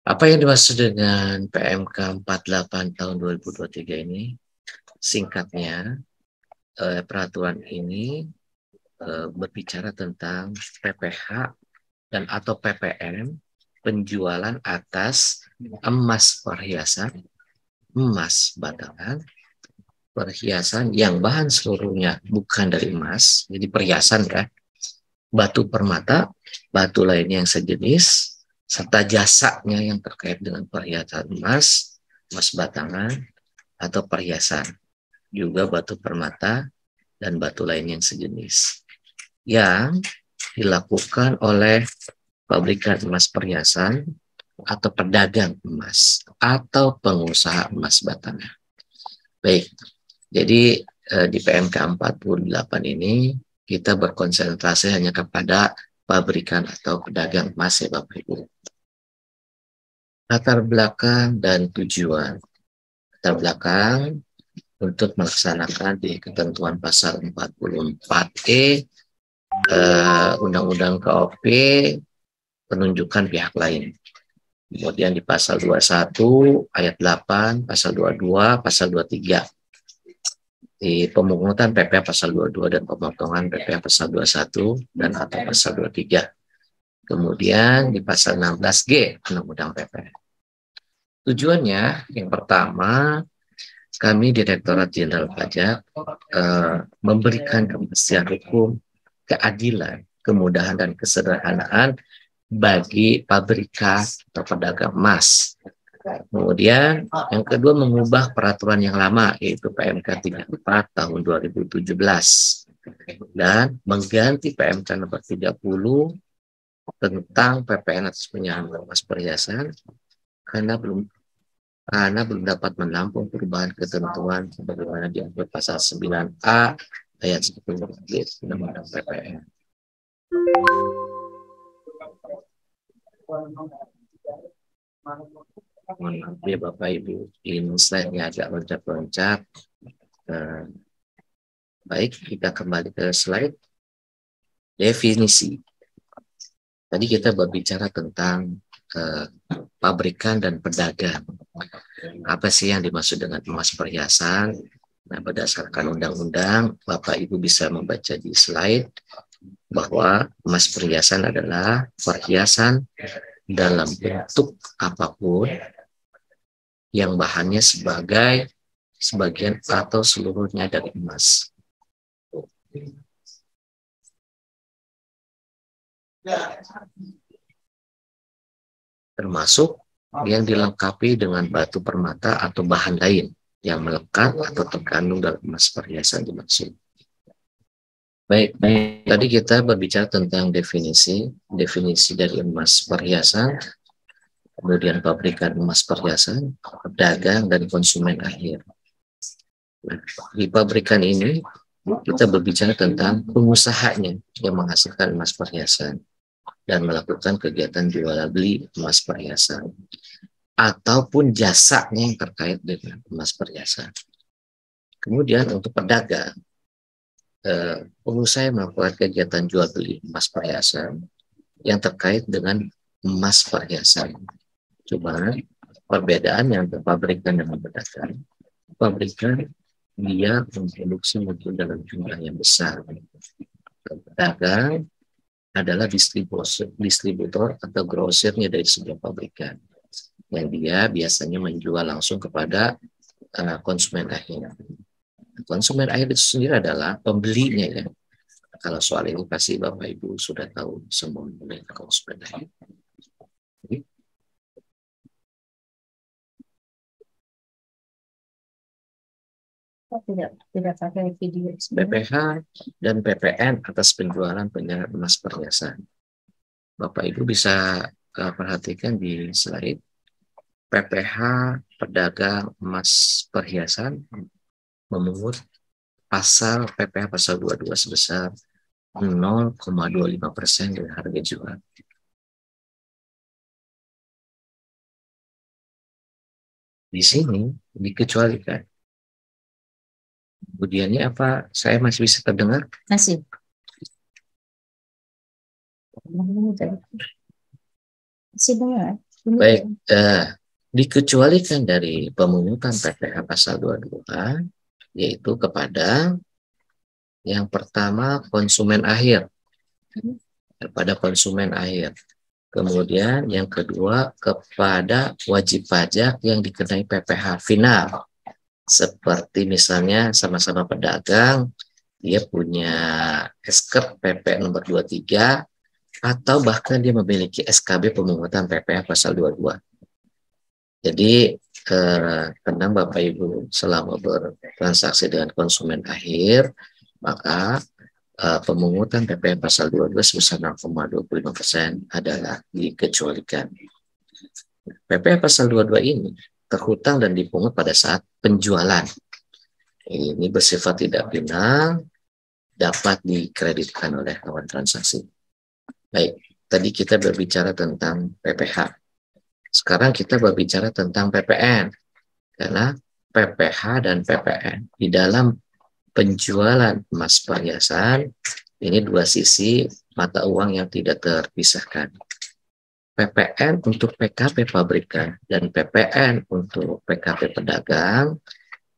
Apa yang dimaksud dengan PMK 48 tahun 2023 ini? Singkatnya, peraturan ini berbicara tentang PPH dan atau PPN, penjualan atas emas perhiasan, emas batangan, perhiasan yang bahan seluruhnya bukan dari emas, jadi perhiasan kan, batu permata, batu lainnya yang sejenis, serta jasanya yang terkait dengan perhiasan emas, emas batangan, atau perhiasan, juga batu permata dan batu lain yang sejenis, yang dilakukan oleh pabrikan emas perhiasan atau pedagang emas atau pengusaha emas batangan. Baik, jadi di PMK 48 ini kita berkonsentrasi hanya kepada pabrikan atau pedagang emas ya Bapak Ibu. Latar belakang dan tujuan. Latar belakang untuk melaksanakan di ketentuan pasal 44E Undang-Undang KOP penunjukan pihak lain. Kemudian di pasal 21 ayat 8, pasal 22, pasal 23. Di pemungutan PPh pasal 22 dan pemotongan PPh pasal 21 dan atau pasal 23. Kemudian di pasal 16G Undang-Undang PPh. Tujuannya yang pertama, kami Direktorat Jenderal Pajak memberikan kepastian hukum, keadilan, kemudahan dan kesederhanaan bagi pabrikan atau pedagang emas. Kemudian yang kedua, mengubah peraturan yang lama yaitu PMK 34 tahun 2017 dan mengganti PMK nomor 30 tentang PPN atas penyaluran emas perhiasan karena belum dapat menampung perubahan ketentuan sebagaimana diatur pasal 9A ayat 10 Undang-Undang PPN. Maaf ya Bapak Ibu, ini slide-nya agak loncat-loncat. Baik, kita kembali ke slide definisi. Tadi kita berbicara tentang pabrikan dan pedagang. Apa sih yang dimaksud dengan emas perhiasan? Nah, berdasarkan undang-undang, Bapak Ibu bisa membaca di slide bahwa emas perhiasan adalah perhiasan dalam bentuk apapun yang bahannya sebagian atau seluruhnya dari emas. Termasuk yang dilengkapi dengan batu permata atau bahan lain yang melekat atau terkandung dalam emas perhiasan dimaksud. Baik, tadi kita berbicara tentang definisi dari emas perhiasan, kemudian pabrikan emas perhiasan, pedagang, dan konsumen akhir. Nah, di pabrikan ini kita berbicara tentang pengusahanya yang menghasilkan emas perhiasan dan melakukan kegiatan jual beli emas perhiasan ataupun jasanya yang terkait dengan emas perhiasan. Kemudian untuk pedagang, pengusaha yang melakukan kegiatan jual beli emas perhiasan yang terkait dengan emas perhiasan. Cuma perbedaan yang pabrikan dengan pedagang. Pabrikan dia memproduksi mungkin dalam jumlah yang besar. Pedagang adalah distributor atau grosirnya dari sebuah pabrikan yang dia biasanya menjual langsung kepada konsumen akhir. Konsumen akhir itu sendiri adalah pembelinya ya. Kalau soal ini pasti Bapak Ibu sudah tahu semua mengenai konsumen akhir. Tidak pakai video. PPH dan PPN atas penjualan penyerahan emas perhiasan. Bapak Ibu bisa perhatikan di slide. PPH pedagang emas perhiasan memungut pasal PPH pasal 22 sebesar 0,25% dari harga jual. Di sini dikecualikan. Kemudiannya apa? Saya masih bisa terdengar? Masih. Masih dengar? Baik, dikecualikan dari pemungutan PPh pasal 22, yaitu kepada yang pertama konsumen akhir, kepada konsumen akhir. Kemudian yang kedua kepada wajib pajak yang dikenai PPh final. Seperti misalnya sama-sama pedagang, dia punya SK PP nomor 23, atau bahkan dia memiliki SKB pemungutan PPh pasal 22. Jadi tenang Bapak Ibu, selama bertransaksi dengan konsumen akhir, maka pemungutan PPh pasal 22 sebesar 0,25% adalah dikecualikan. PPh pasal 22 ini terhutang dan dipungut pada saat penjualan. Ini bersifat tidak final, dapat dikreditkan oleh kawan transaksi. Baik, tadi kita berbicara tentang PPh. Sekarang kita berbicara tentang PPN. Karena PPh dan PPN di dalam penjualan emas perhiasan, ini dua sisi mata uang yang tidak terpisahkan. PPN untuk PKP pabrikan dan PPN untuk PKP pedagang,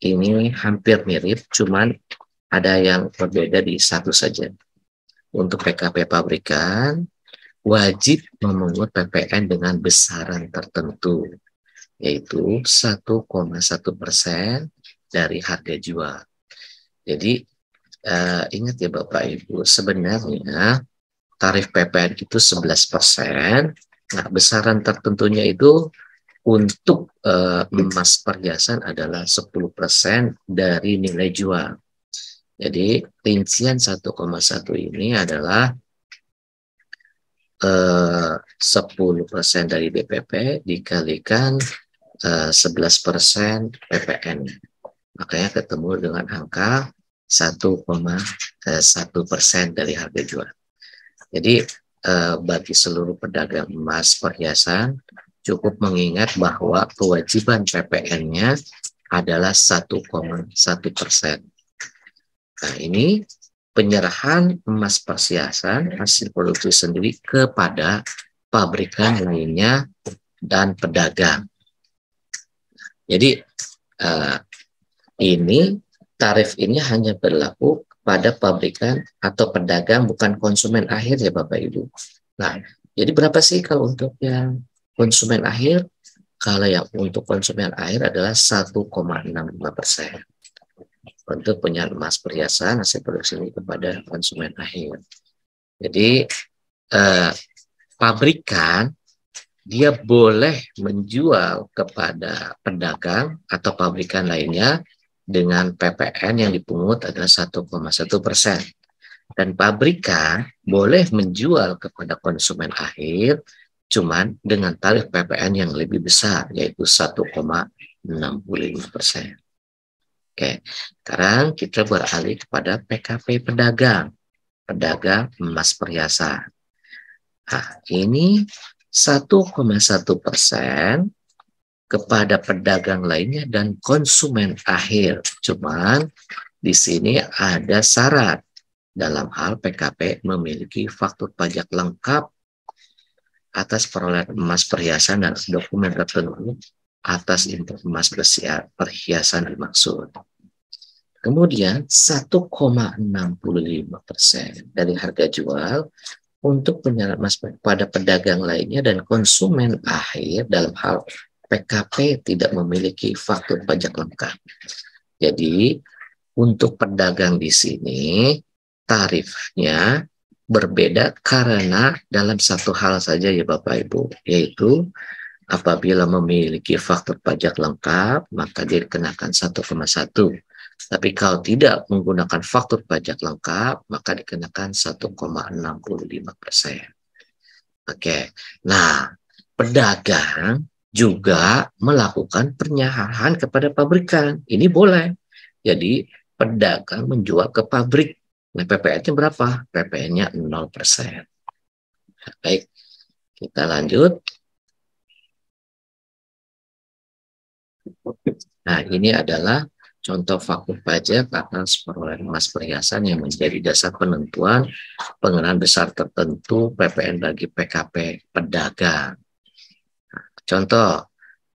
ini hampir mirip, cuman ada yang berbeda di satu saja. Untuk PKP pabrikan, wajib memungut PPN dengan besaran tertentu, yaitu 1,1% dari harga jual. Jadi ingat ya Bapak Ibu, sebenarnya tarif PPN itu 11%. Nah, besaran tertentunya itu untuk emas perhiasan adalah 10% dari nilai jual. Jadi rincian 1,1 ini adalah 10% dari DPP dikalikan 11% PPN. Makanya ketemu dengan angka 1,1% dari harga jual. Jadi bagi seluruh pedagang emas perhiasan cukup mengingat bahwa kewajiban PPN-nya adalah 1,1%. Nah, ini penyerahan emas perhiasan hasil produksi sendiri kepada pabrikan lainnya dan pedagang. Jadi ini tarif ini hanya berlaku pada pabrikan atau pedagang, bukan konsumen akhir ya Bapak Ibu. Nah, jadi berapa sih kalau untuk yang konsumen akhir? Kalau yang untuk konsumen akhir adalah 1,65% untuk penyerahan emas perhiasan hasil produksi kepada konsumen akhir. Jadi pabrikan dia boleh menjual kepada pedagang atau pabrikan lainnya dengan PPN yang dipungut adalah 1,1%. Dan pabrikan boleh menjual kepada konsumen akhir cuman dengan tarif PPN yang lebih besar, yaitu 1,65%. Oke, sekarang kita beralih kepada PKP pedagang, pedagang emas perhiasan. Nah, ini 1,1% kepada pedagang lainnya dan konsumen akhir. Cuman di sini ada syarat dalam hal PKP memiliki faktur pajak lengkap atas perolehan emas perhiasan dan dokumen tertentu atas impor emas perhiasan dimaksud. Kemudian 1,65% dari harga jual untuk penyerahan emas pada pedagang lainnya dan konsumen akhir dalam hal PKP tidak memiliki faktur pajak lengkap. Jadi untuk pedagang di sini tarifnya berbeda karena dalam satu hal saja ya Bapak Ibu, yaitu apabila memiliki faktur pajak lengkap maka dia dikenakan 1,1. Tapi kalau tidak menggunakan faktur pajak lengkap maka dikenakan 1,65%. Oke. Nah, pedagang juga melakukan penyerahan kepada pabrikan. Ini boleh. Jadi pedagang menjual ke pabrik. Nah, PPN-nya berapa? PPN-nya 0%. Baik, kita lanjut. Nah, ini adalah contoh faktur pajak atas perolehan emas perhiasan yang menjadi dasar penentuan pengenaan besar tertentu PPN bagi PKP pedagang. Contoh,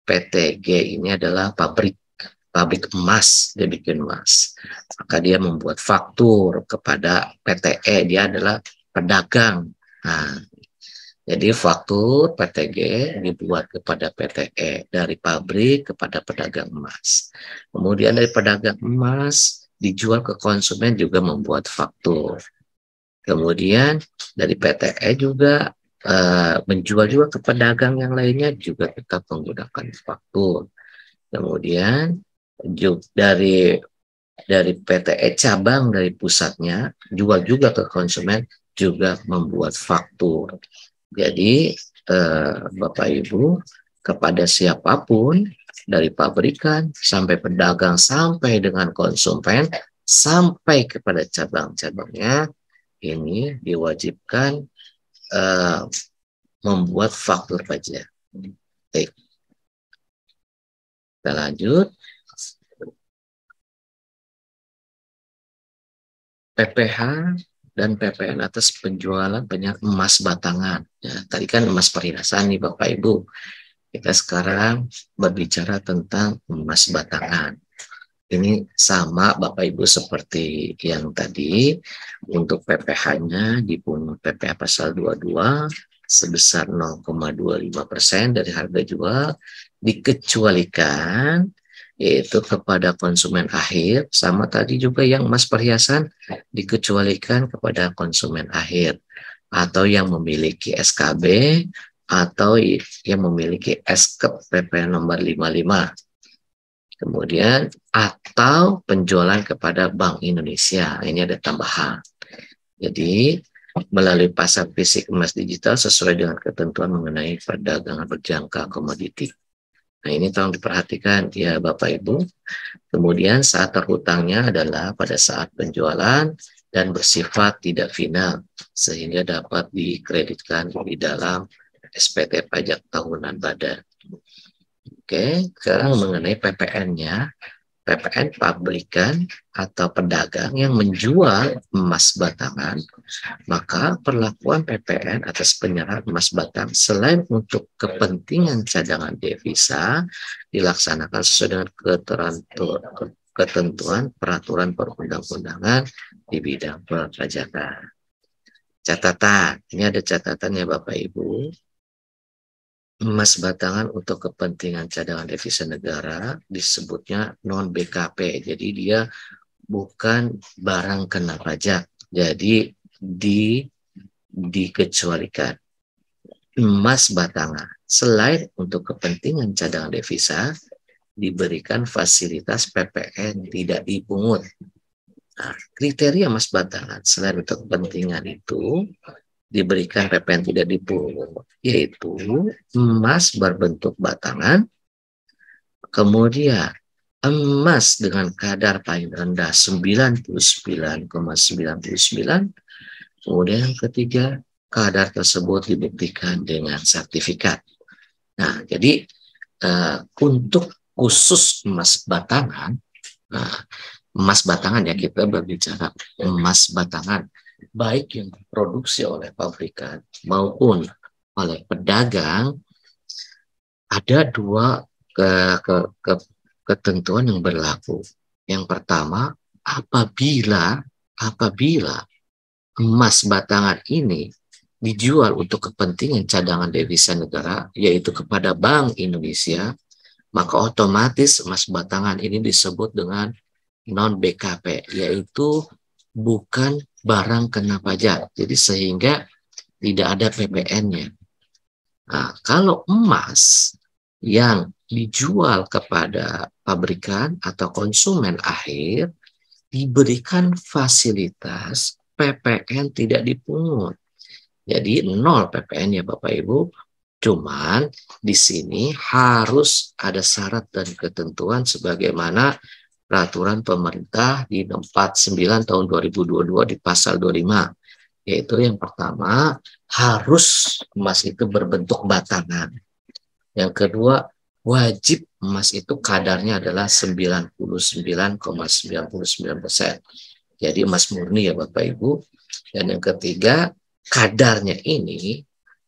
PTG ini adalah pabrik emas, dia bikin emas. Maka dia membuat faktur kepada PTE, dia adalah pedagang. Nah, jadi faktur PTG dibuat kepada PTE dari pabrik kepada pedagang emas. Kemudian dari pedagang emas dijual ke konsumen juga membuat faktur. Kemudian dari PTE juga menjual juga ke pedagang yang lainnya juga tetap menggunakan faktur. Kemudian dari PTE cabang dari pusatnya jual juga ke konsumen juga membuat faktur. Jadi Bapak Ibu, kepada siapapun dari pabrikan sampai pedagang sampai dengan konsumen sampai kepada cabang-cabangnya ini diwajibkan membuat faktur pajak. Baik. Kita lanjut. PPh dan PPN atas penjualan banyak emas batangan. Ya, tadi kan emas perhiasan nih Bapak Ibu. Kita sekarang berbicara tentang emas batangan. Ini sama Bapak Ibu seperti yang tadi. Untuk PPh-nya dipungut PPh pasal 22 sebesar 0,25% dari harga jual, dikecualikan yaitu kepada konsumen akhir, sama tadi juga yang emas perhiasan dikecualikan kepada konsumen akhir atau yang memiliki SKB atau yang memiliki SKEP PP nomor 55. Kemudian atau penjualan kepada Bank Indonesia. Ini ada tambahan. Jadi melalui pasar fisik emas digital sesuai dengan ketentuan mengenai perdagangan berjangka komoditi. Nah, ini tolong diperhatikan ya Bapak Ibu. Kemudian saat terhutangnya adalah pada saat penjualan dan bersifat tidak final sehingga dapat dikreditkan di dalam SPT pajak tahunan badan. Oke, sekarang mengenai PPN-nya. PPN pabrikan atau pedagang yang menjual emas batangan, maka perlakuan PPN atas penyerahan emas batang selain untuk kepentingan cadangan devisa dilaksanakan sesuai dengan ketentuan peraturan perundang-undangan di bidang perpajakan. Catatan, ini ada catatan ya Bapak Ibu. Emas batangan untuk kepentingan cadangan devisa negara disebutnya non-BKP. Jadi dia bukan barang kena pajak. Jadi dikecualikan. Emas batangan selain untuk kepentingan cadangan devisa diberikan fasilitas PPN tidak dipungut. Nah, kriteria emas batangan selain untuk kepentingan itu diberikan PPN tidak dipungut, yaitu emas berbentuk batangan, kemudian emas dengan kadar paling rendah 99,99, kemudian yang ketiga, kadar tersebut dibuktikan dengan sertifikat. Nah, jadi untuk khusus emas batangan, emas batangan ya kita berbicara emas batangan, baik yang diproduksi oleh pabrikan maupun oleh pedagang, ada dua ketentuan yang berlaku. Yang pertama, apabila emas batangan ini dijual untuk kepentingan cadangan devisa negara, yaitu kepada Bank Indonesia, maka otomatis emas batangan ini disebut dengan non-BKP, yaitu bukan barang kena pajak. Jadi sehingga tidak ada PPN-nya. Nah, kalau emas yang dijual kepada pabrikan atau konsumen akhir diberikan fasilitas PPN tidak dipungut. Jadi 0 PPN ya Bapak Ibu. Cuman di sini harus ada syarat dan ketentuan sebagaimana peraturan pemerintah di 49 tahun 2022 di pasal 25, yaitu yang pertama harus emas itu berbentuk batangan. Yang kedua, wajib emas itu kadarnya adalah 99,99%. Jadi emas murni ya Bapak Ibu. Dan yang ketiga, kadarnya ini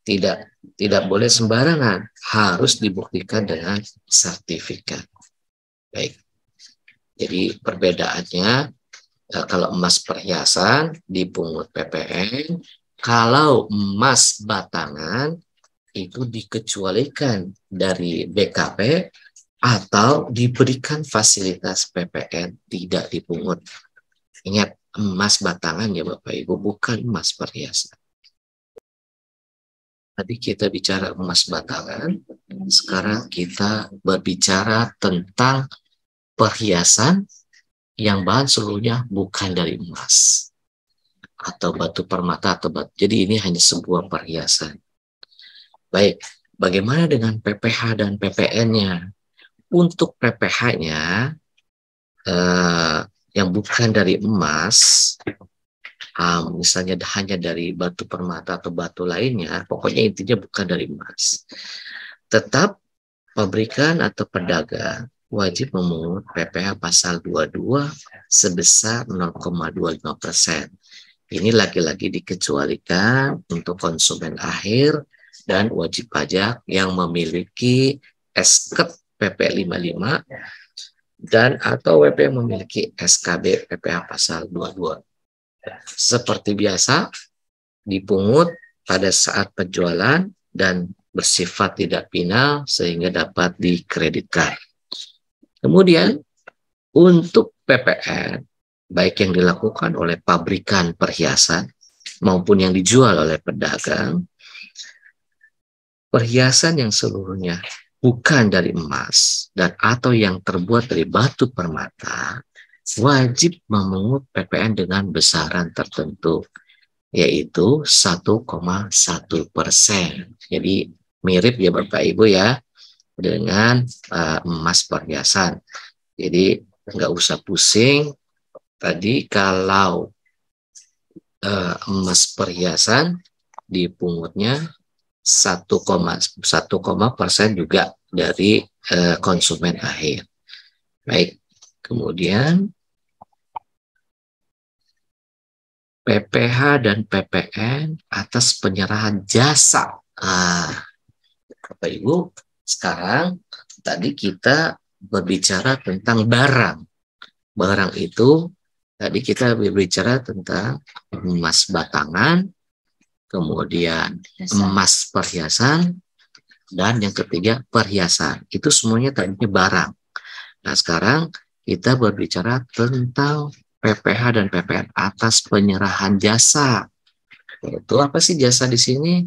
Tidak boleh sembarangan, harus dibuktikan dengan sertifikat. Baik. Jadi perbedaannya, kalau emas perhiasan dipungut PPN, kalau emas batangan itu dikecualikan dari BKP atau diberikan fasilitas PPN, tidak dipungut. Ingat, emas batangan ya Bapak Ibu, bukan emas perhiasan. Tadi kita bicara emas batangan, sekarang kita berbicara tentang perhiasan yang bahan seluruhnya bukan dari emas atau batu permata atau batu. Jadi ini hanya sebuah perhiasan. Baik, bagaimana dengan PPH dan PPN-nya? Untuk PPH-nya yang bukan dari emas, misalnya hanya dari batu permata atau batu lainnya, pokoknya intinya bukan dari emas. Tetap pabrikan atau pedagang wajib memungut PPh pasal 22 sebesar 0,25%. Ini lagi-lagi dikecualikan untuk konsumen akhir dan wajib pajak yang memiliki SKEP PP 55 dan atau WP yang memiliki SKB PPh pasal 22. Seperti biasa, dipungut pada saat penjualan dan bersifat tidak final sehingga dapat dikreditkan. Kemudian, untuk PPN, baik yang dilakukan oleh pabrikan perhiasan maupun yang dijual oleh pedagang, perhiasan yang seluruhnya bukan dari emas dan atau yang terbuat dari batu permata, wajib memungut PPN dengan besaran tertentu, yaitu 1,1%. Jadi mirip ya Bapak Ibu ya dengan emas perhiasan. Jadi nggak usah pusing. Tadi kalau emas perhiasan dipungutnya 1,1% juga dari konsumen akhir. Baik, kemudian PPh dan PPN atas penyerahan jasa. Bapak Ibu, sekarang tadi kita berbicara tentang barang. Barang itu tadi kita berbicara tentang emas batangan, kemudian emas perhiasan, dan yang ketiga perhiasan. Itu semuanya tadinya barang. Nah sekarang kita berbicara tentang PPh dan PPN atas penyerahan jasa. Itu apa sih jasa di sini?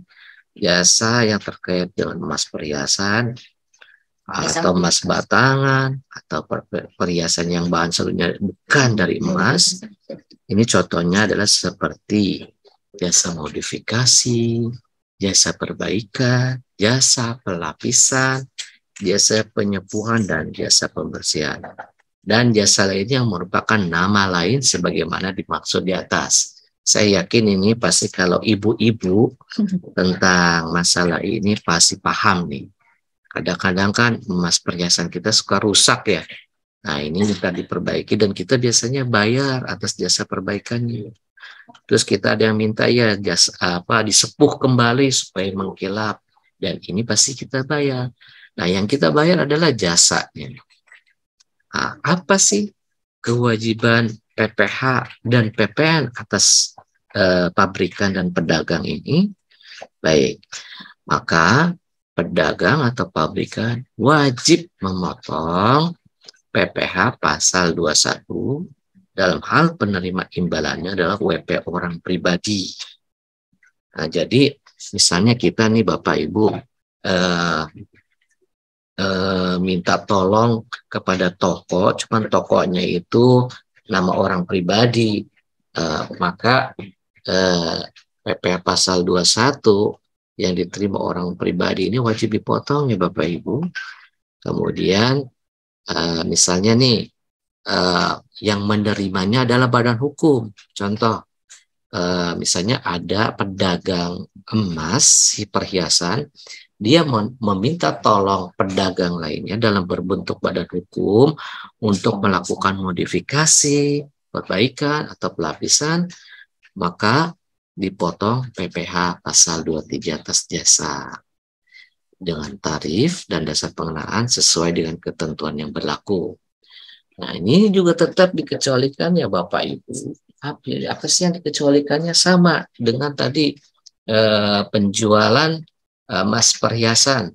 Jasa yang terkait dengan emas perhiasan atau emas batangan atau perhiasan yang bahan seluruhnya bukan dari emas. Ini contohnya adalah seperti jasa modifikasi, jasa perbaikan, jasa pelapisan, jasa penyepuhan, dan jasa pembersihan. Dan jasa lainnya yang merupakan nama lain sebagaimana dimaksud di atas. Saya yakin ini pasti kalau ibu-ibu tentang masalah ini pasti paham nih. Kadang-kadang kan emas perhiasan kita suka rusak ya. Nah ini minta diperbaiki dan kita biasanya bayar atas jasa perbaikannya. Terus kita ada yang minta ya jasa disepuh kembali supaya mengkilap, dan ini pasti kita bayar. Nah yang kita bayar adalah jasanya. Nah, apa sih kewajiban PPh dan PPN atas pabrikan dan pedagang ini? Baik, maka pedagang atau pabrikan wajib memotong PPh pasal 21 dalam hal penerima imbalannya adalah WP orang pribadi. Nah, jadi misalnya kita nih Bapak Ibu minta tolong kepada toko, cuman tokonya itu nama orang pribadi, maka PPh pasal 21 yang diterima orang pribadi ini wajib dipotong ya Bapak Ibu. Kemudian misalnya nih yang menerimanya adalah badan hukum. Contoh, misalnya ada pedagang emas perhiasan, dia meminta tolong pedagang lainnya dalam berbentuk badan hukum untuk melakukan modifikasi, perbaikan, atau pelapisan, maka dipotong PPh pasal 23 atas jasa dengan tarif dan dasar pengenaan sesuai dengan ketentuan yang berlaku. Nah, ini juga tetap dikecualikan ya Bapak Ibu. Apa sih yang dikecualikannya? Sama dengan tadi penjualan emas perhiasan,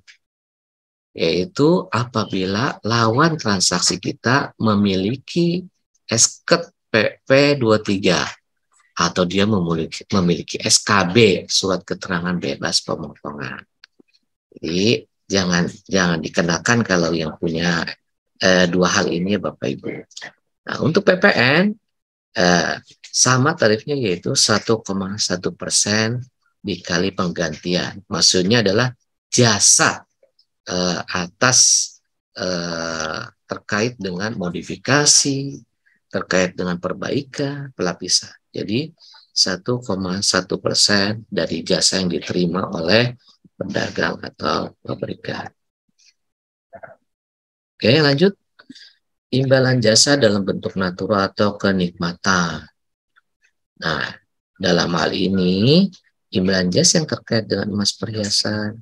yaitu apabila lawan transaksi kita memiliki SKED PP23 atau dia memiliki SKB, surat keterangan bebas pemotongan. Jadi jangan dikenakan kalau yang punya dua hal ini Bapak Ibu. Nah, untuk PPN sama tarifnya, yaitu 1,1% dikali penggantian. Maksudnya adalah jasa atas terkait dengan modifikasi, terkait dengan perbaikan, pelapisan. Jadi 1,1% dari jasa yang diterima oleh pedagang atau pabrikan. Oke, lanjut. Imbalan jasa dalam bentuk natural atau kenikmatan. Nah, dalam hal ini, imbalan jasa yang terkait dengan emas perhiasan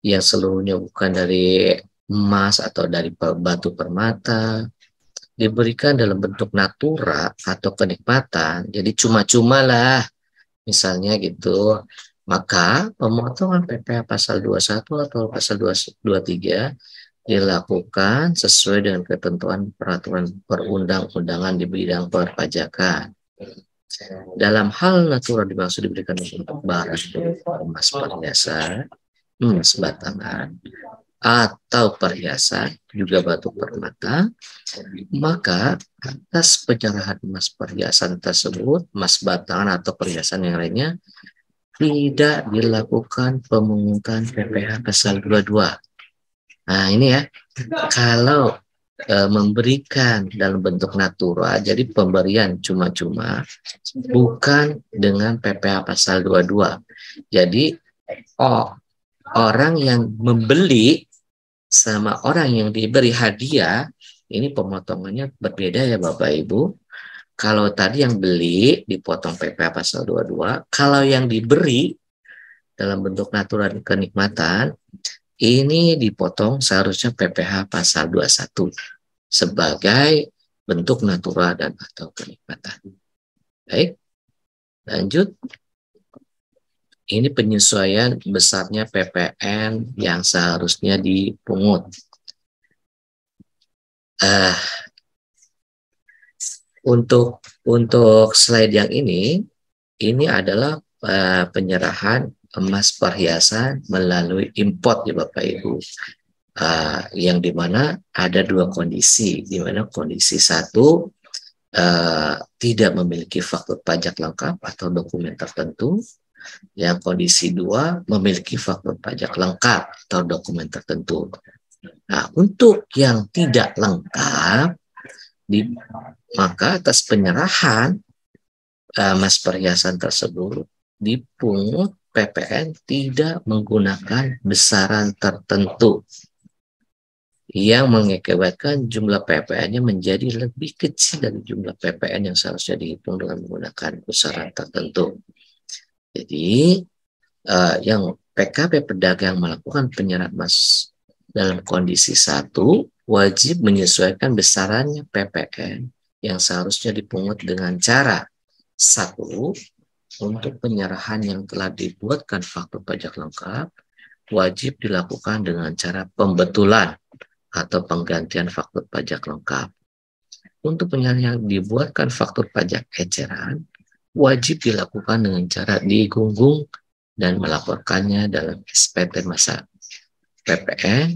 yang seluruhnya bukan dari emas atau dari batu permata, diberikan dalam bentuk natura atau kenikmatan, jadi cuma-cuma lah, misalnya gitu, maka pemotongan PPh pasal 21 atau pasal 23 dilakukan sesuai dengan ketentuan peraturan perundang-undangan di bidang perpajakan. Dalam hal natura dimaksud diberikan untuk barang emas perhiasan, emas batangan, atau perhiasan, juga batu permata, maka atas penyerahan emas perhiasan tersebut, emas batangan atau perhiasan yang lainnya, tidak dilakukan pemungutan PPh pasal 22. Nah, ini ya, kalau memberikan dalam bentuk natura, jadi pemberian cuma-cuma, bukan dengan PPh pasal 22. Jadi, orang yang membeli sama orang yang diberi hadiah, ini pemotongannya berbeda ya Bapak Ibu. Kalau tadi yang beli dipotong PPh pasal 22, kalau yang diberi dalam bentuk natural kenikmatan, ini dipotong seharusnya PPh pasal 21 sebagai bentuk natural dan atau kenikmatan. Baik, lanjut. Ini penyesuaian besarnya PPN yang seharusnya dipungut. Untuk slide yang ini adalah penyerahan emas perhiasan melalui import ya Bapak Ibu. Yang dimana ada dua kondisi, dimana kondisi satu tidak memiliki faktur pajak lengkap atau dokumen tertentu. Yang kondisi 2 memiliki faktur pajak lengkap atau dokumen tertentu. Nah, untuk yang tidak lengkap, maka atas penyerahan emas perhiasan tersebut dipungut PPN tidak menggunakan besaran tertentu yang mengakibatkan jumlah PPN-nya menjadi lebih kecil dari jumlah PPN yang seharusnya dihitung dengan menggunakan besaran tertentu. Jadi, yang PKP pedagang melakukan penyerahan emas dalam kondisi 1 wajib menyesuaikan besarannya PPN yang seharusnya dipungut dengan cara 1. Untuk penyerahan yang telah dibuatkan faktur pajak lengkap, wajib dilakukan dengan cara pembetulan atau penggantian faktur pajak lengkap. Untuk penyerahan yang dibuatkan faktur pajak eceran, wajib dilakukan dengan cara digunggung dan melaporkannya dalam SPT masa PPN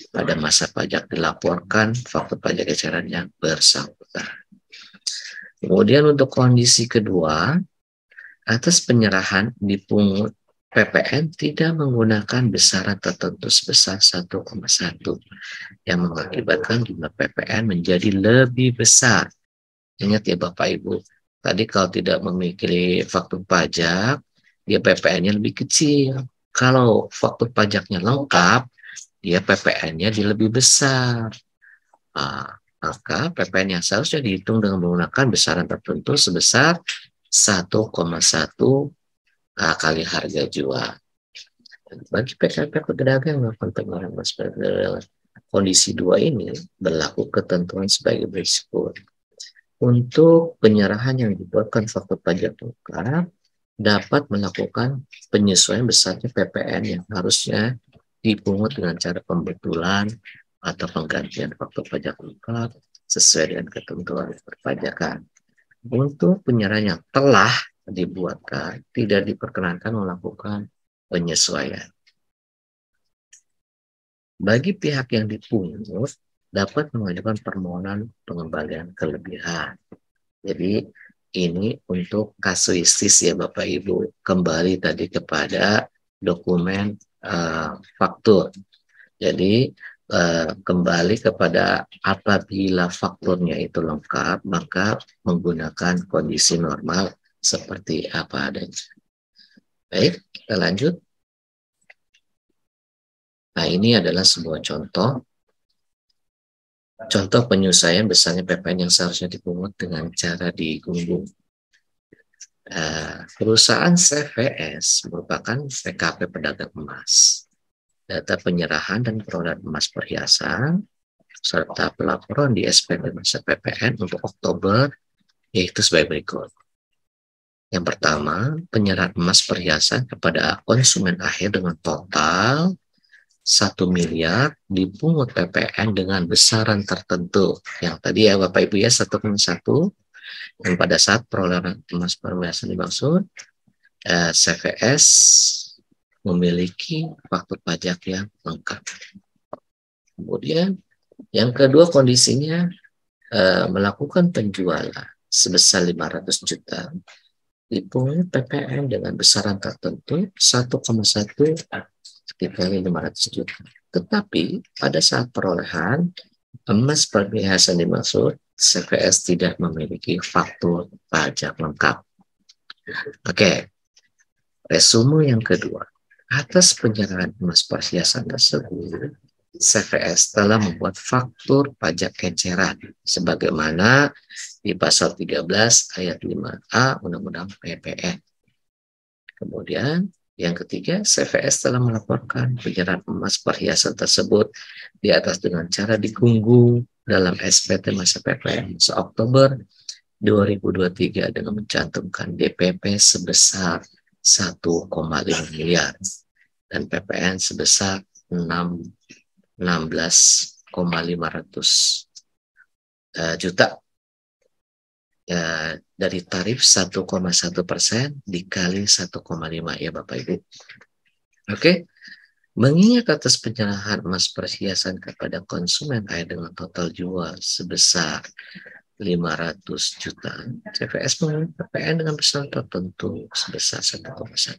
pada masa pajak dilaporkan faktur pajak eceran yang bersangkutan. Kemudian untuk kondisi kedua, atas penyerahan dipungut PPN tidak menggunakan besaran tertentu sebesar 1,1 yang mengakibatkan jumlah PPN menjadi lebih besar. Ingat ya Bapak Ibu, tadi kalau tidak memiliki faktur pajak, dia PPN-nya lebih kecil. Kalau faktur pajaknya lengkap, dia PPN-nya lebih besar. Maka PPN yang seharusnya dihitung dengan menggunakan besaran tertentu sebesar 1,1 kali harga jual. Bagi pedagang yang melakukan penjualan emas kondisi 2 ini berlaku ketentuan sebagai berikut. Untuk penyerahan yang dibuatkan faktur pajak lengkap dapat melakukan penyesuaian besarnya PPN yang harusnya dipungut dengan cara pembetulan atau penggantian faktur pajak lengkap sesuai dengan ketentuan perpajakan. Untuk penyerahan yang telah dibuatkan, tidak diperkenankan melakukan penyesuaian. Bagi pihak yang dipungut, dapat mengajukan permohonan pengembalian kelebihan. Jadi, ini untuk kasuistis ya Bapak Ibu. Kembali tadi kepada dokumen faktur. Jadi, kembali kepada apabila fakturnya itu lengkap, maka menggunakan kondisi normal seperti apa adanya. Baik, kita lanjut. Nah, ini adalah sebuah contoh penyesuaian besarnya PPN yang seharusnya dipungut dengan cara digunggung. Perusahaan CVS merupakan PKP pedagang emas. Data penyerahan dan perolehan emas perhiasan serta pelaporan di SPT masa PPN untuk Oktober yaitu sebagai berikut. Yang pertama, penyerahan emas perhiasan kepada konsumen akhir dengan total 1 miliar dipungut PPN dengan besaran tertentu. Yang tadi ya Bapak Ibu ya 1,1. Dan pada saat perolehan emas perhiasan dimaksud, CVS memiliki faktur pajak yang lengkap. Kemudian yang kedua kondisinya melakukan penjualan sebesar 500 juta dipungut PPN dengan besaran tertentu 1,1 dikali 500 juta. Tetapi pada saat perolehan emas perhiasan dimaksud, CVS tidak memiliki faktur pajak lengkap. Oke, resume yang kedua. Atas penyerahan emas perhiasan tersebut, CVS telah membuat faktur pajak eceran sebagaimana di pasal 13 ayat 5A Undang-Undang PPN. Kemudian yang ketiga, CVS telah melaporkan penyerahan emas perhiasan tersebut di atas dengan cara digunggung dalam SPT masa PPN Oktober 2023 dengan mencantumkan DPP sebesar 1,5 miliar dan PPN sebesar 16,500 juta dari tarif 1,1% dikali 1,5 ya Bapak Ibu. Oke, mengingat atas penyerahan emas perhiasan kepada konsumen air dengan total jual sebesar 500 juta, CVS mengambil PPN dengan besaran tertentu sebesar 1,1.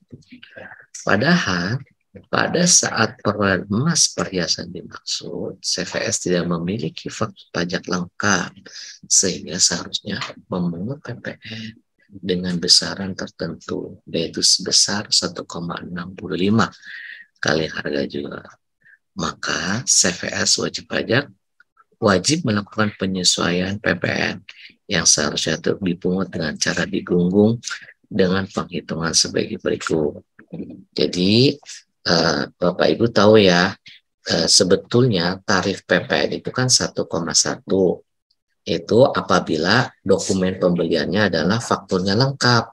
Padahal pada saat perolehan emas perhiasan dimaksud, CVS tidak memiliki faktur pajak lengkap sehingga seharusnya memungut PPN dengan besaran tertentu yaitu sebesar 1,65 kali harga jual. Maka CVS wajib melakukan penyesuaian PPN yang seharusnya dipungut dengan cara digunggung dengan penghitungan sebagai berikut. Jadi Bapak Ibu tahu ya, sebetulnya tarif PPN itu kan 1,1. Itu apabila dokumen pembeliannya adalah fakturnya lengkap.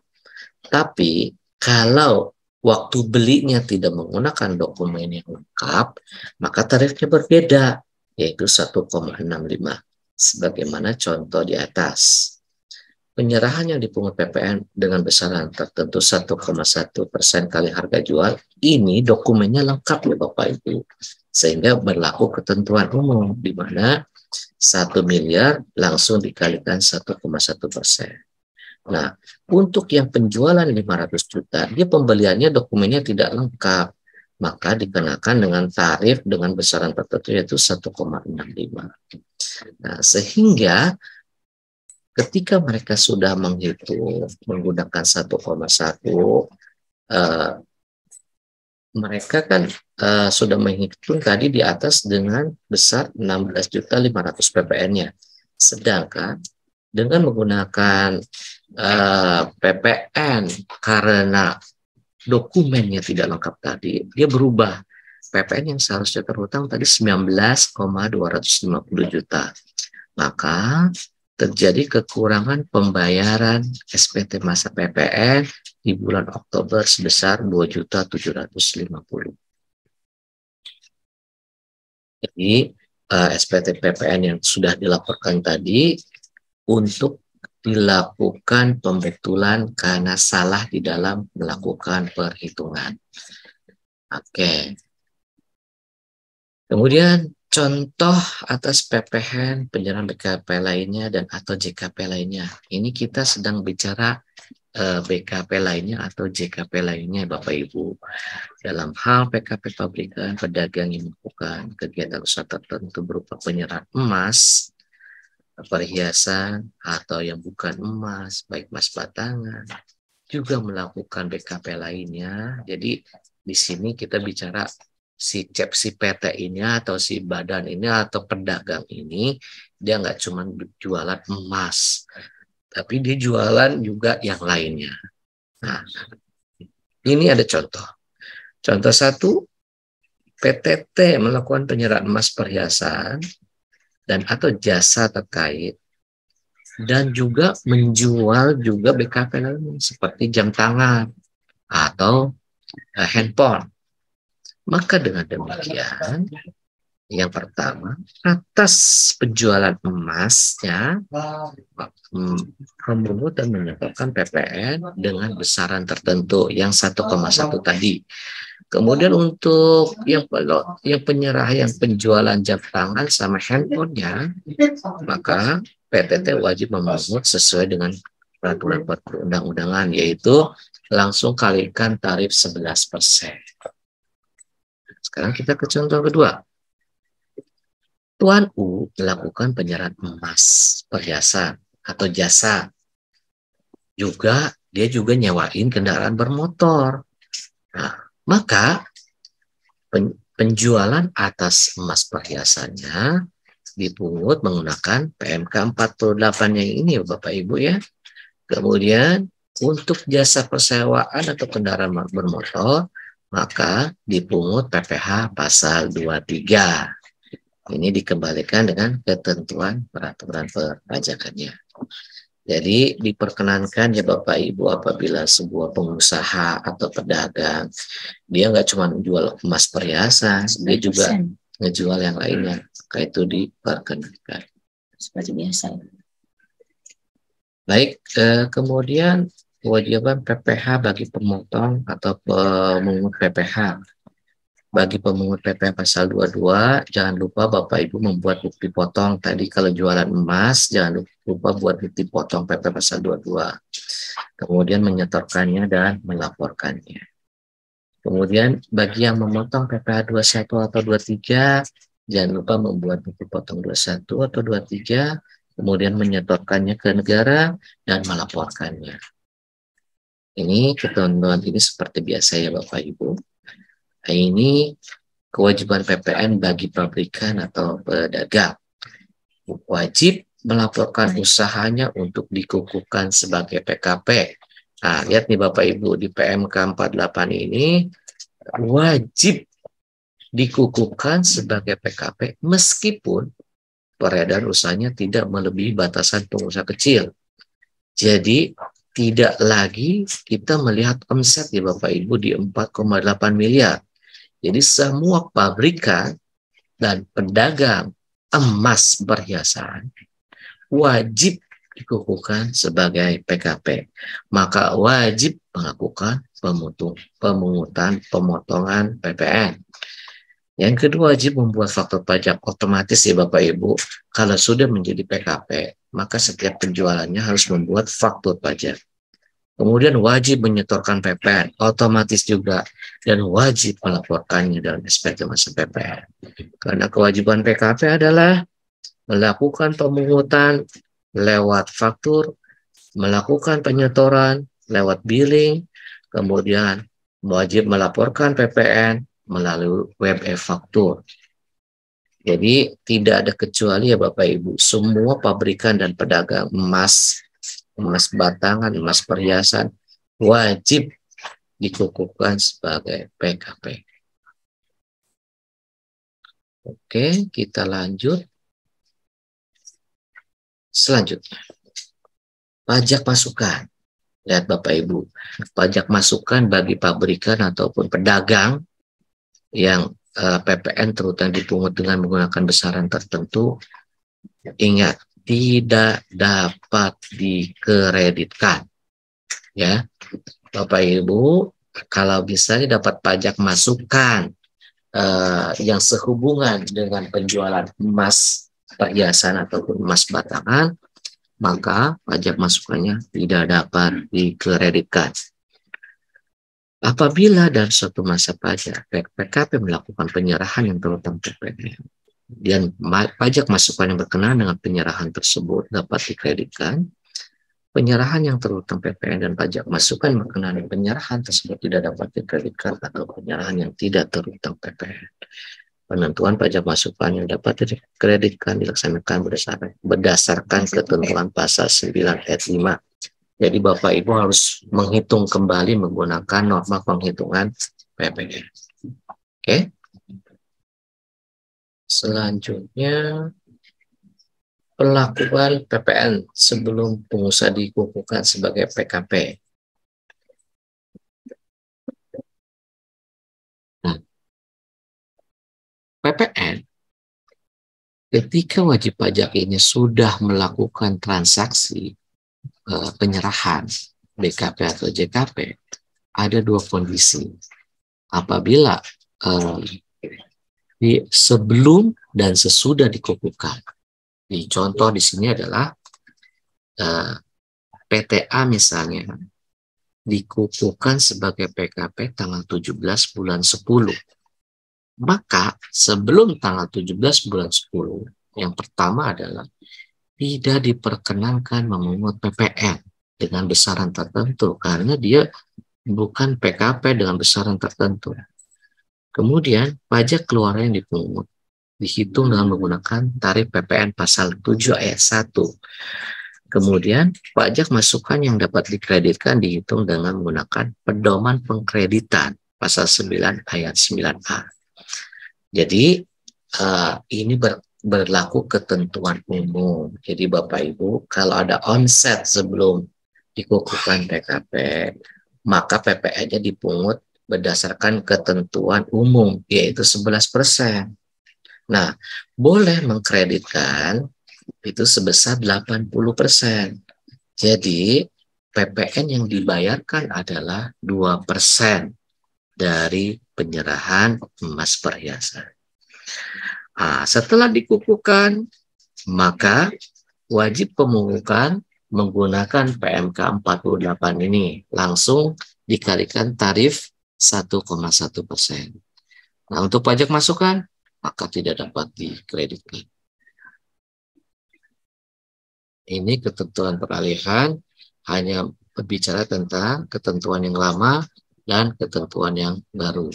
Tapi kalau waktu belinya tidak menggunakan dokumen yang lengkap, maka tarifnya berbeda, yaitu 1,65. Sebagaimana contoh di atas. Penyerahan yang dipungut PPN dengan besaran tertentu 1,1% kali harga jual, ini dokumennya lengkap ya Bapak Ibu. Sehingga berlaku ketentuan umum, di mana 1 miliar langsung dikalikan 1,1%. Nah, untuk yang penjualan 500 juta, dia pembeliannya dokumennya tidak lengkap. Maka dikenakan dengan tarif dengan besaran tertentu yaitu 1,65. Nah, sehingga ketika mereka sudah menghitung menggunakan 1,1, mereka kan sudah menghitung tadi di atas dengan besar 16.500 PPN-nya. Sedangkan dengan menggunakan PPN karena dokumennya tidak lengkap tadi, dia berubah. PPN yang seharusnya terhutang tadi 19,250 juta. Maka terjadi kekurangan pembayaran SPT masa PPN di bulan Oktober sebesar 2.750.000. Jadi SPT PPN yang sudah dilaporkan tadi untuk dilakukan pembetulan karena salah di dalam melakukan perhitungan. Oke. Kemudian contoh atas PPN, penyerahan BKP lainnya dan atau JKP lainnya. Ini kita sedang bicara BKP lainnya atau JKP lainnya Bapak Ibu. Dalam hal PKP pabrikan, pedagang yang melakukan kegiatan usaha tertentu berupa penyerahan emas, perhiasan atau yang bukan emas, baik emas batangan, juga melakukan BKP lainnya. Jadi di sini kita bicara si PT ini atau si badan ini atau pedagang ini, dia nggak cuma jualan emas, tapi dia jualan juga yang lainnya. Nah, ini ada contoh. Contoh satu, PTT melakukan penyerahan emas perhiasan dan atau jasa terkait dan juga menjual juga BKP lainnya seperti jam tangan atau handphone. Maka dengan demikian, yang pertama, atas penjualan emasnya memungut dan menyetorkan PPN dengan besaran tertentu yang 1,1 tadi. Kemudian untuk yang penyerah yang penjualan jam tangan sama handphonenya, maka PTT wajib memungut sesuai dengan peraturan perundang-undangan, yaitu langsung kalikan tarif 11%. Sekarang kita ke contoh kedua. Tuan U melakukan penyerahan emas perhiasan atau jasa. Dia juga nyewain kendaraan bermotor. Nah, maka penjualan atas emas perhiasannya dipungut menggunakan PMK 48 yang ini Bapak Ibu ya. Kemudian untuk jasa persewaan atau kendaraan bermotor, maka dipungut PPh pasal 23. Ini dikembalikan dengan ketentuan peraturan perpajakannya. Jadi diperkenankan ya Bapak Ibu apabila sebuah pengusaha atau pedagang, dia nggak cuma menjual emas perhiasan, dia juga ngejual yang lainnya. Maka itu diperkenankan. Seperti biasa. Baik, kemudian kewajiban PPh bagi pemotong atau pemungut PPh. Bagi pemungut PPh pasal 22, jangan lupa Bapak Ibu membuat bukti potong. Tadi kalau jualan emas, jangan lupa buat bukti potong PPh pasal 22. Kemudian menyetorkannya dan melaporkannya. Kemudian bagi yang memotong PPh 21 atau 23, jangan lupa membuat bukti potong 21 atau 23, kemudian menyetorkannya ke negara dan melaporkannya. Ini ketentuan ini seperti biasa ya Bapak Ibu. Ini kewajiban PPN bagi pabrikan atau pedagang. Wajib melaporkan usahanya untuk dikukuhkan sebagai PKP. Nah, lihat nih Bapak Ibu, di PMK 48 ini wajib dikukuhkan sebagai PKP meskipun peredaran usahanya tidak melebihi batasan pengusaha kecil. Jadi, tidak lagi kita melihat omset ya Bapak Ibu di 4,8 miliar. Jadi semua pabrikan dan pedagang emas perhiasan wajib dikukuhkan sebagai PKP. Maka wajib melakukan pemotongan PPN. Yang kedua, wajib membuat faktur pajak otomatis ya Bapak Ibu. Kalau sudah menjadi PKP, maka setiap penjualannya harus membuat faktur pajak. Kemudian wajib menyetorkan PPN, otomatis juga, dan wajib melaporkannya dalam SPT masa PPN. Karena kewajiban PKP adalah melakukan pemungutan lewat faktur, melakukan penyetoran lewat billing, kemudian wajib melaporkan PPN melalui web e-faktur. Jadi tidak ada kecuali ya Bapak Ibu, semua pabrikan dan pedagang emas emas batangan, emas perhiasan, wajib dikukuhkan sebagai PKP. Oke, kita lanjut. Selanjutnya, pajak masukan. Lihat Bapak Ibu, pajak masukan bagi pabrikan ataupun pedagang yang PPN terutama dipungut dengan menggunakan besaran tertentu, ingat, tidak dapat dikreditkan. Ya, Bapak Ibu, kalau bisa dapat pajak masukan yang sehubungan dengan penjualan emas perhiasan ataupun emas batangan, maka pajak masukannya tidak dapat dikreditkan. Apabila dalam suatu masa pajak PKP melakukan penyerahan yang terutama PPN dan pajak masukan yang berkenaan dengan penyerahan tersebut dapat dikreditkan, penyerahan yang terutama PPN dan pajak masukan berkenaan dengan penyerahan tersebut tidak dapat dikreditkan atau penyerahan yang tidak terutama PPN. Penentuan pajak masukan yang dapat dikreditkan dilaksanakan berdasarkan ketentuan pasal 9 ayat 5. Jadi Bapak Ibu harus menghitung kembali menggunakan norma penghitungan PPN. Oke. Selanjutnya, pelakuan PPN sebelum pengusaha dikukuhkan sebagai PKP. Nah, PPN ketika wajib pajak ini sudah melakukan transaksi penyerahan BKP atau JKP, ada dua kondisi. Apabila sebelum dan sesudah dikukuhkan. Di contoh di sini adalah PTA misalnya dikukuhkan sebagai PKP tanggal 17 bulan 10. Maka sebelum tanggal 17 bulan 10, yang pertama adalah tidak diperkenankan memungut PPN dengan besaran tertentu karena dia bukan PKP dengan besaran tertentu. Kemudian pajak keluaran yang dipungut dihitung dengan menggunakan tarif PPN pasal 7 ayat 1. Kemudian pajak masukan yang dapat dikreditkan dihitung dengan menggunakan pedoman pengkreditan pasal 9 ayat 9A. Jadi ini berlaku ketentuan umum. Jadi Bapak Ibu, kalau ada onset sebelum dikukuhkan PKP, maka PPN-nya dipungut berdasarkan ketentuan umum, yaitu 11%. Nah, boleh mengkreditkan itu sebesar 80%. Jadi, PPN yang dibayarkan adalah 2% dari penyerahan emas perhiasan. Nah, setelah dikukuhkan, maka wajib pemungutan menggunakan PMK 48 ini langsung dikalikan tarif 1,1%. Nah, untuk pajak masukan, maka tidak dapat dikreditkan. Ini ketentuan peralihan hanya berbicara tentang ketentuan yang lama dan ketentuan yang baru.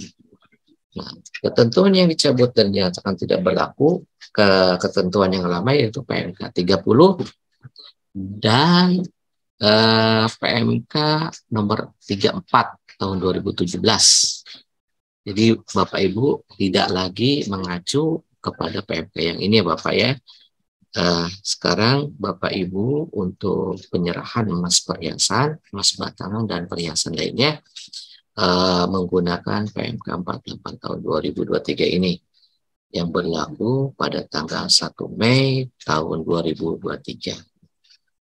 Nah, ketentuan yang dicabut dan dinyatakan tidak berlaku ke ketentuan yang lama yaitu PMK 30 dan PMK nomor 34 tahun 2017. Jadi Bapak Ibu tidak lagi mengacu kepada PMK yang ini ya Bapak ya. Sekarang Bapak Ibu untuk penyerahan emas perhiasan, emas batangan dan perhiasan lainnya menggunakan PMK 48 tahun 2023 ini yang berlaku pada tanggal 1 Mei tahun 2023.